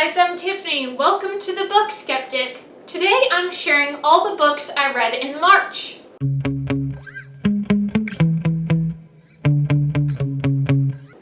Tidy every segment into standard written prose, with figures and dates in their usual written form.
guys, I'm Tiffany. Welcome to the Book Skeptic. Today I'm sharing all the books I read in March.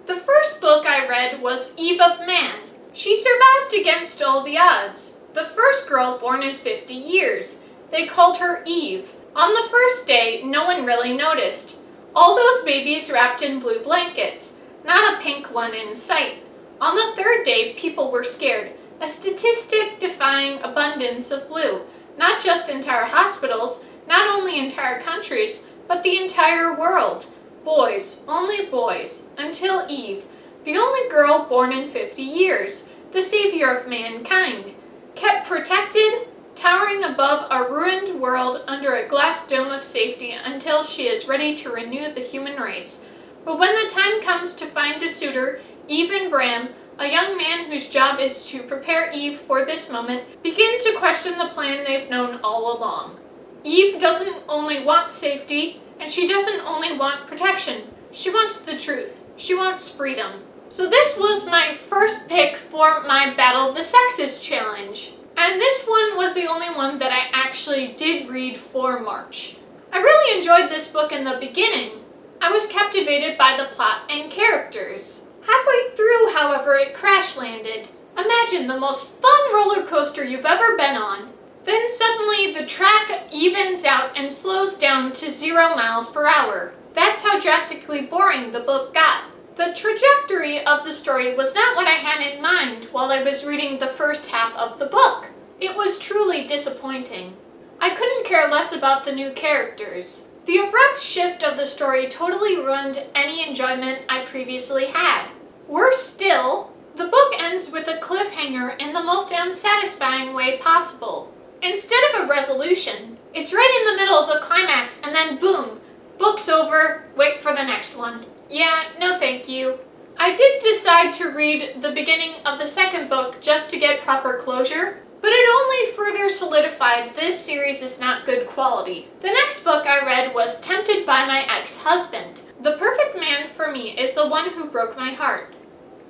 The first book I read was Eve of Man. She survived against all the odds. The first girl born in 50 years. They called her Eve. On the first day, no one really noticed. All those babies wrapped in blue blankets. Not a pink one in sight. On the third day, people were scared. A statistic defying abundance of blue. Not just entire hospitals, not only entire countries, but the entire world. Boys, only boys, until Eve, the only girl born in 50 years, the savior of mankind, kept protected, towering above a ruined world under a glass dome of safety until she is ready to renew the human race. But when the time comes to find a suitor, Eve and Bram, a young man whose job is to prepare Eve for this moment, begin to question the plan they've known all along. Eve doesn't only want safety, and she doesn't only want protection. She wants the truth. She wants freedom. So this was my first pick for my Battle the Sexes challenge. And this one was the only one that I actually did read for March. I really enjoyed this book in the beginning. I was captivated by the plot and characters. Halfway through, however, it crash landed. Imagine the most fun roller coaster you've ever been on. Then suddenly the track evens out and slows down to 0 miles per hour. That's how drastically boring the book got. The trajectory of the story was not what I had in mind while I was reading the first half of the book. It was truly disappointing. I couldn't care less about the new characters. The abrupt shift of the story totally ruined any enjoyment I previously had. Worse still, the book ends with a cliffhanger in the most unsatisfying way possible. Instead of a resolution, it's right in the middle of the climax and then boom, book's over, wait for the next one. Yeah, no thank you. I did decide to read the beginning of the second book just to get proper closure, but it only further solidified this series is not good quality. The next book I read was Tempted by My Ex-Husband. The perfect man for me is the one who broke my heart.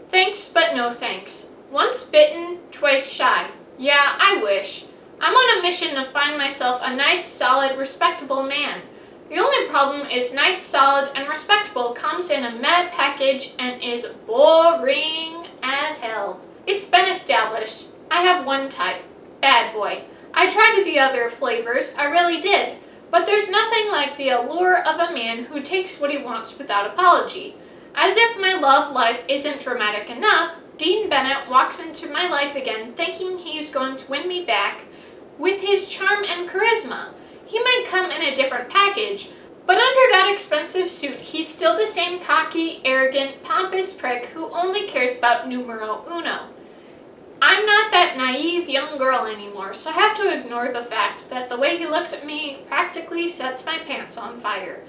Thanks, but no thanks. Once bitten, twice shy. Yeah, I wish. I'm on a mission to find myself a nice, solid, respectable man. The only problem is nice, solid, and respectable comes in a meh package and is boring as hell. It's been established. I have one type. Bad boy. I tried the other flavors, I really did. But there's nothing like the allure of a man who takes what he wants without apology. As if my love life isn't dramatic enough, Dean Bennett walks into my life again thinking he's going to win me back with his charm and charisma. He might come in a different package, but under that expensive suit, he's still the same cocky, arrogant, pompous prick who only cares about numero uno. I'm not that naive young girl anymore, so I have to ignore the fact that the way he looks at me practically sets my pants on fire.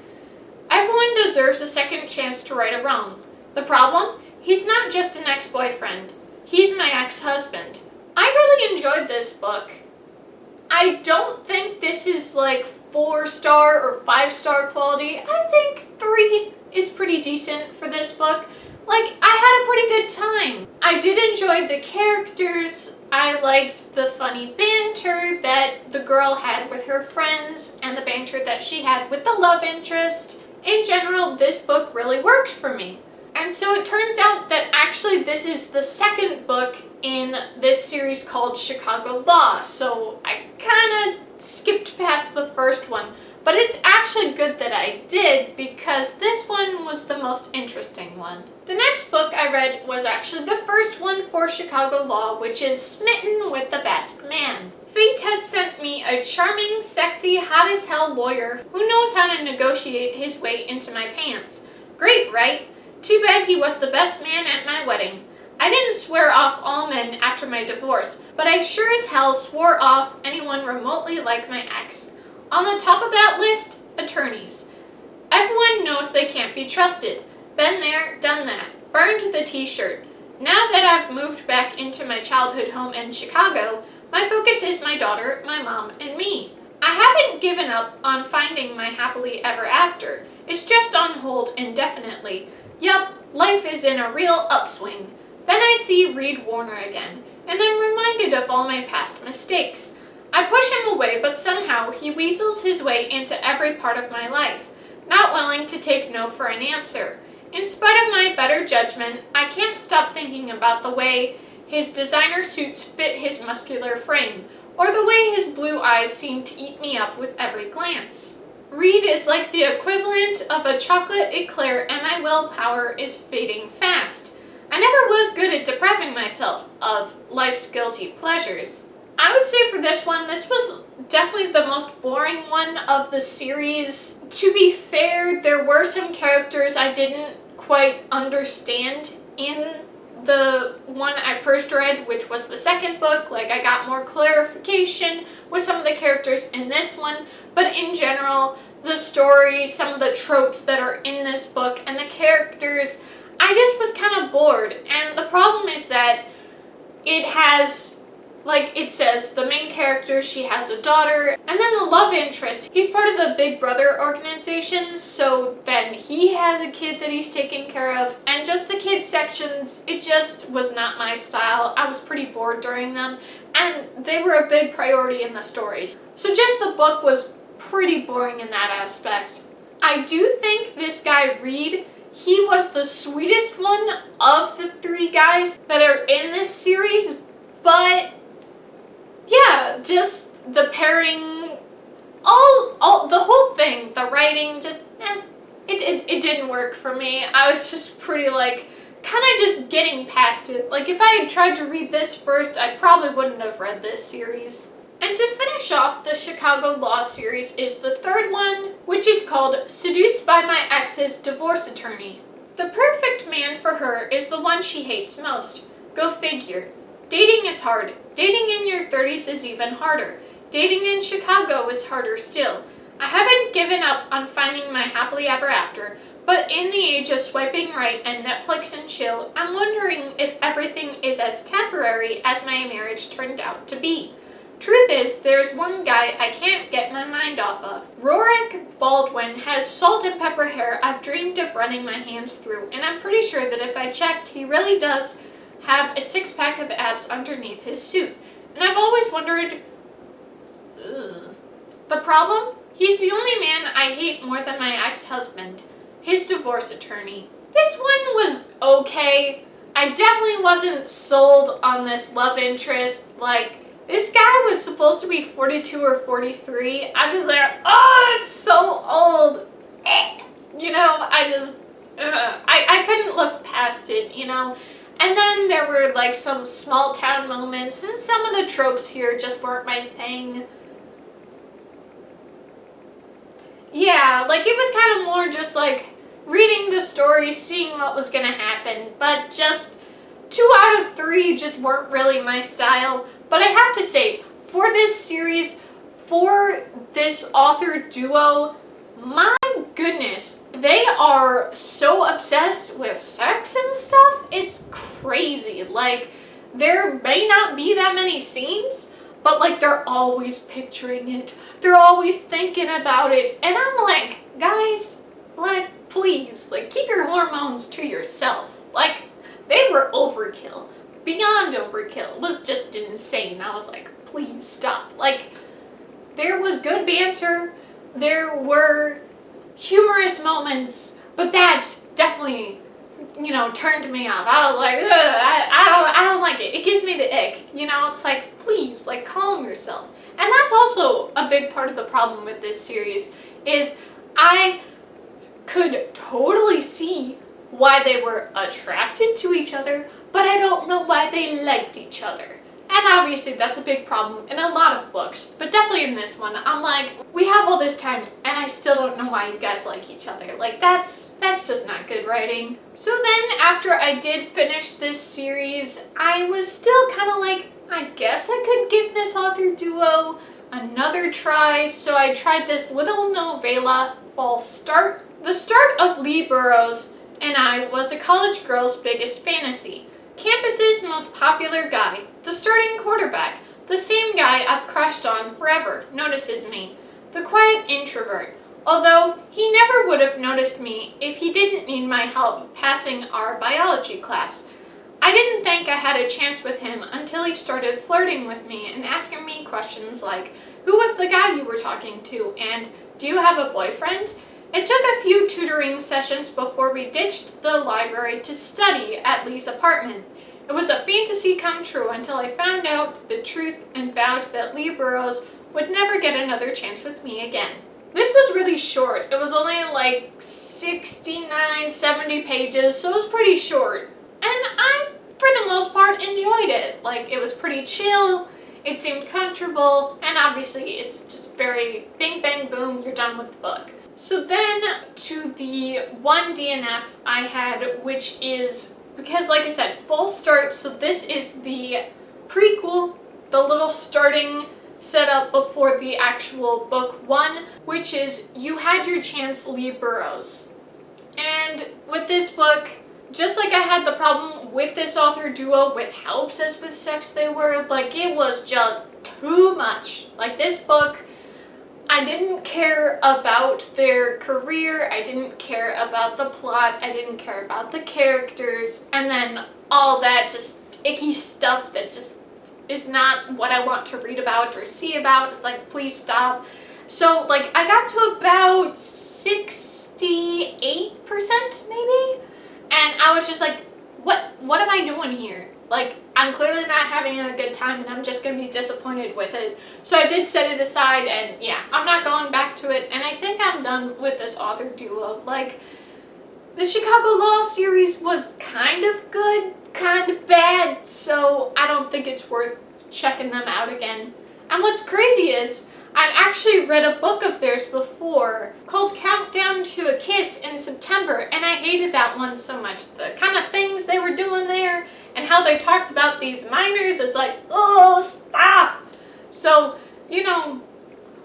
Everyone deserves a second chance to right a wrong. The problem? He's not just an ex-boyfriend. He's my ex-husband. I really enjoyed this book. I don't think this is like 4-star or 5-star quality. I think 3 is pretty decent for this book. Like, I had a pretty good time. I did enjoy the characters. I liked the funny banter that the girl had with her friends and the banter that she had with the love interest. In general, this book really worked for me. And so it turns out that actually this is the second book in this series called Chicago Law, so I kind of skipped past the first one. But it's actually good that I did because this one was the most interesting one. The next book I read was actually the first one for Chicago Law, which is Smitten with the Best Man. Fate has sent me a charming, sexy, hot as hell lawyer who knows how to negotiate his way into my pants. Great, right? Too bad he was the best man at my wedding. I didn't swear off all men after my divorce, but I sure as hell swore off anyone remotely like my ex. On the top of that list, attorneys. Everyone knows they can't be trusted. Been there, done that. Burned the t-shirt. Now that I've moved back into my childhood home in Chicago, my focus is my daughter, my mom, and me. I haven't given up on finding my happily ever after. It's just on hold indefinitely. Yup, life is in a real upswing. Then I see Reed Warner again. and I'm reminded of all my past mistakes. I push him away, but somehow he weasels his way into every part of my life, not willing to take no for an answer. In spite of my better judgment, I can't stop thinking about the way his designer suits fit his muscular frame, or the way his blue eyes seem to eat me up with every glance. Reed is like the equivalent of a chocolate eclair, and my willpower is fading fast. I never was good at depriving myself of life's guilty pleasures. I would say for this one, this was definitely the most boring one of the series. To be fair, there were some characters I didn't quite understand in the one I first read, which was the second book. Like, I got more clarification with some of the characters in this one, but in general, the story, some of the tropes that are in this book, and the characters, I just was kind of bored. And the problem is that it has, like it says, the main character, she has a daughter, and then the love interest, he's part of the Big Brother organization, so then he has a kid that he's taking care of, and just the kid sections, it just was not my style. I was pretty bored during them, and they were a big priority in the stories. So just the book was pretty boring in that aspect. I do think this guy Reed, he was the sweetest one of the three guys that are in this series, but yeah, just the pairing, all the whole thing, the writing, just, it didn't work for me. I was just pretty, like, kind of just getting past it. Like, if I had tried to read this first, I probably wouldn't have read this series. And to finish off the Chicago Law series is the third one, which is called Seduced by My Ex's Divorce Attorney. The perfect man for her is the one she hates most. Go figure. Dating is hard. Dating in your 30s is even harder. Dating in Chicago is harder still. I haven't given up on finding my happily ever after, but in the age of swiping right and Netflix and chill, I'm wondering if everything is as temporary as my marriage turned out to be. Truth is, there's one guy I can't get my mind off of. Rorick Baldwin has salt and pepper hair I've dreamed of running my hands through, and I'm pretty sure that if I checked, he really does have a six-pack of abs underneath his suit. And I've always wondered, The problem? He's the only man I hate more than my ex-husband, his divorce attorney. This one was okay. I definitely wasn't sold on this love interest. Like, this guy was supposed to be 42 or 43. I'm just like, oh, it's so old. You know, I couldn't look past it, you know. And then there were like some small town moments, and some of the tropes here just weren't my thing. Yeah, like it was kind of more just like reading the story, seeing what was gonna happen, but just 2 out of 3 just weren't really my style. But I have to say, for this series, for this author duo, my goodness, they are so obsessed with sex and stuff. It's crazy. Like, there may not be that many scenes, but like they're always picturing it. They're always thinking about it. And I'm like, guys, like, please, like, keep your hormones to yourself. Like, they were overkill. Beyond overkill. It was just insane. I was like, please stop. Like, there was good banter. There were humorous moments, but that definitely, you know, turned me off. I was like, I don't like it. It gives me the ick. You know, it's like, please, like, calm yourself. And that's also a big part of the problem with this series, is I could totally see why they were attracted to each other, but I don't know why they liked each other. And obviously that's a big problem in a lot of books, but definitely in this one, I'm like, we have all this time and I still don't know why you guys like each other. Like, that's just not good writing. So then after I did finish this series, I was still kind of like, I guess I could give this author duo another try. So I tried this little novella, False Start. The start of Lee Burrows and I was a college girl's biggest fantasy. Campus's most popular guy, the starting quarterback, the same guy I've crushed on forever, notices me. The quiet introvert, although he never would have noticed me if he didn't need my help passing our biology class. I I didn't think I had a chance with him until he started flirting with me and asking me questions like, who was the guy you were talking to, and do you have a boyfriend? It took a few tutoring sessions before we ditched the library to study at Lee's apartment. It was a fantasy come true until I found out the truth and vowed that Lee Burrows would never get another chance with me again. This was really short. It was only like 69, 70 pages, so it was pretty short. And I, for the most part, enjoyed it. Like, it was pretty chill, it seemed comfortable, and obviously it's just very bing bang boom, you're done with the book. So then to the one DNF I had, which is, because like I said, full start, so this is the prequel, the little starting setup before the actual book one, which is You Had Your Chance, Lee Burrows. And with this book, just like I had the problem with this author duo with how obsessed with sex they were, like it was just too much. Like this book, I didn't care about their career, I didn't care about the plot, I didn't care about the characters, and then all that just icky stuff that just is not what I want to read about or see about. It's like, please stop. So like I got to about 68% maybe, and I was just like, what am I doing here? Like, I'm clearly not having a good time and I'm just going to be disappointed with it. So I did set it aside, and yeah, I'm not going back to it, and I think I'm done with this author duo. Like, the Chicago Law series was kind of good, kind of bad, so I don't think it's worth checking them out again. And what's crazy is, I'd actually read a book of theirs before called Countdown to a Kiss in September, and I hated that one so much. The kind of things they were doing there and how they talked about these minors, it's like, oh, stop. So, you know,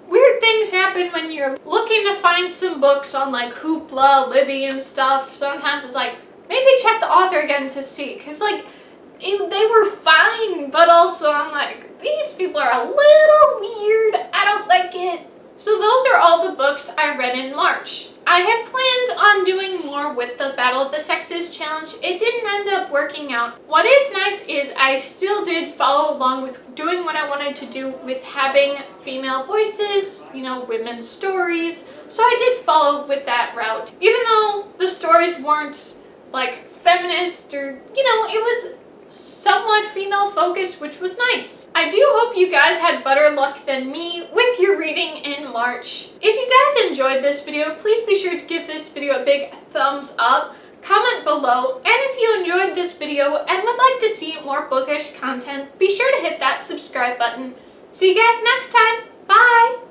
weird things happen when you're looking to find some books on like Hoopla, Libby and stuff. Sometimes it's like, maybe check the author again to see, because like, they were fine, but also I'm like, these people are a little weird. I don't like it. So those are all the books I read in March. I had planned on doing more with the Battle of the Sexes challenge. It didn't end up working out. What is nice is I still did follow along with doing what I wanted to do with having female voices, you know, women's stories. So I did follow with that route. Even though the stories weren't like feminist or, you know, it was somewhat female focused, which was nice. I do hope you guys had better luck than me with your reading in March. If you guys enjoyed this video, please be sure to give this video a big thumbs up, comment below, and if you enjoyed this video and would like to see more bookish content, be sure to hit that subscribe button. See you guys next time. Bye!